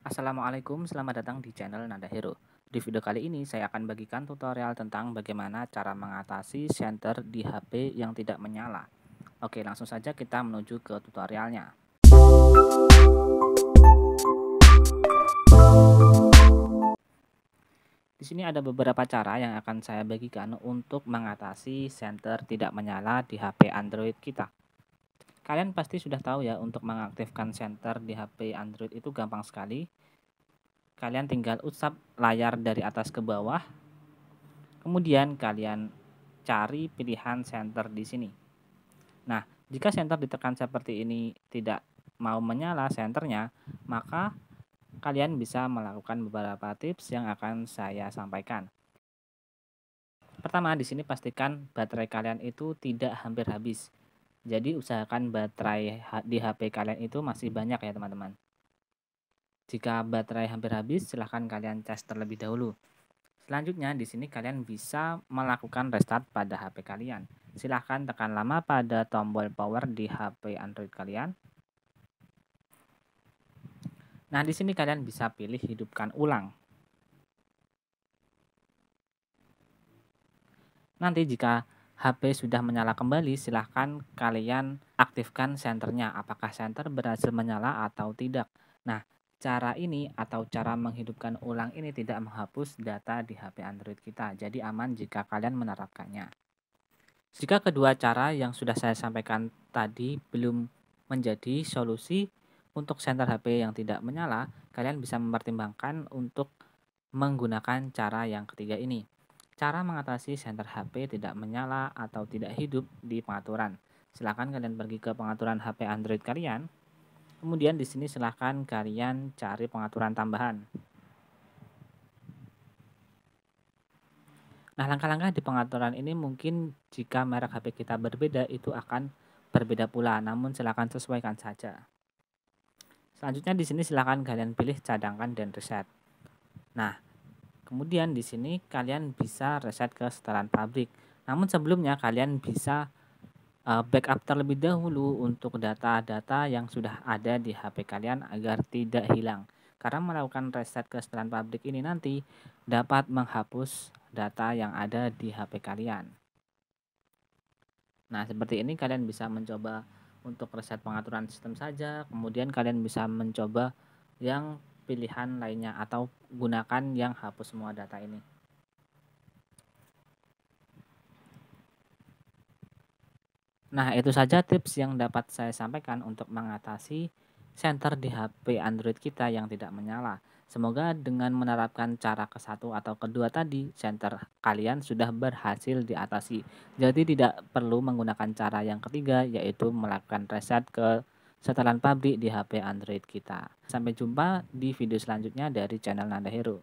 Assalamualaikum, selamat datang di channel Nada Hero. Di video kali ini saya akan bagikan tutorial tentang bagaimana cara mengatasi senter di HP yang tidak menyala. Oke, langsung saja kita menuju ke tutorialnya. Di sini ada beberapa cara yang akan saya bagikan untuk mengatasi senter tidak menyala di HP Android kita. Kalian pasti sudah tahu ya, untuk mengaktifkan senter di HP Android itu gampang sekali. Kalian tinggal usap layar dari atas ke bawah. Kemudian kalian cari pilihan senter di sini. Nah, jika senter ditekan seperti ini tidak mau menyala senternya, maka kalian bisa melakukan beberapa tips yang akan saya sampaikan. Pertama, di sini pastikan baterai kalian itu tidak hampir habis. Jadi usahakan baterai di HP kalian itu masih banyak ya teman-teman. Jika baterai hampir habis, silahkan kalian cas terlebih dahulu. Selanjutnya di sini kalian bisa melakukan restart pada HP kalian. Silahkan tekan lama pada tombol power di HP Android kalian. Nah, di sini kalian bisa pilih hidupkan ulang. Nanti jika HP sudah menyala kembali, silahkan kalian aktifkan senternya. Apakah senter berhasil menyala atau tidak. Nah, cara ini atau cara menghidupkan ulang ini tidak menghapus data di HP Android kita. Jadi aman jika kalian menerapkannya. Jika kedua cara yang sudah saya sampaikan tadi belum menjadi solusi untuk senter HP yang tidak menyala, kalian bisa mempertimbangkan untuk menggunakan cara yang ketiga ini. Cara mengatasi senter HP tidak menyala atau tidak hidup di pengaturan. Silahkan kalian pergi ke pengaturan HP Android kalian. Kemudian di sini silahkan kalian cari pengaturan tambahan. Nah, langkah-langkah di pengaturan ini mungkin jika merek HP kita berbeda itu akan berbeda pula, namun silakan sesuaikan saja. Selanjutnya di sini silakan kalian pilih cadangkan dan reset. Nah, kemudian di sini kalian bisa reset ke setelan pabrik. Namun sebelumnya kalian bisa backup terlebih dahulu untuk data-data yang sudah ada di HP kalian agar tidak hilang. Karena melakukan reset ke setelan pabrik ini nanti dapat menghapus data yang ada di HP kalian. Nah, seperti ini kalian bisa mencoba untuk reset pengaturan sistem saja, kemudian kalian bisa mencoba yang pilihan lainnya atau gunakan yang hapus semua data ini. Nah, itu saja tips yang dapat saya sampaikan untuk mengatasi senter di HP Android kita yang tidak menyala. Semoga dengan menerapkan cara ke satu atau kedua tadi, senter kalian sudah berhasil diatasi. Jadi tidak perlu menggunakan cara yang ketiga, yaitu melakukan reset ke setelan pabrik di HP Android kita. Sampai jumpa di video selanjutnya dari channel Nanda Hero.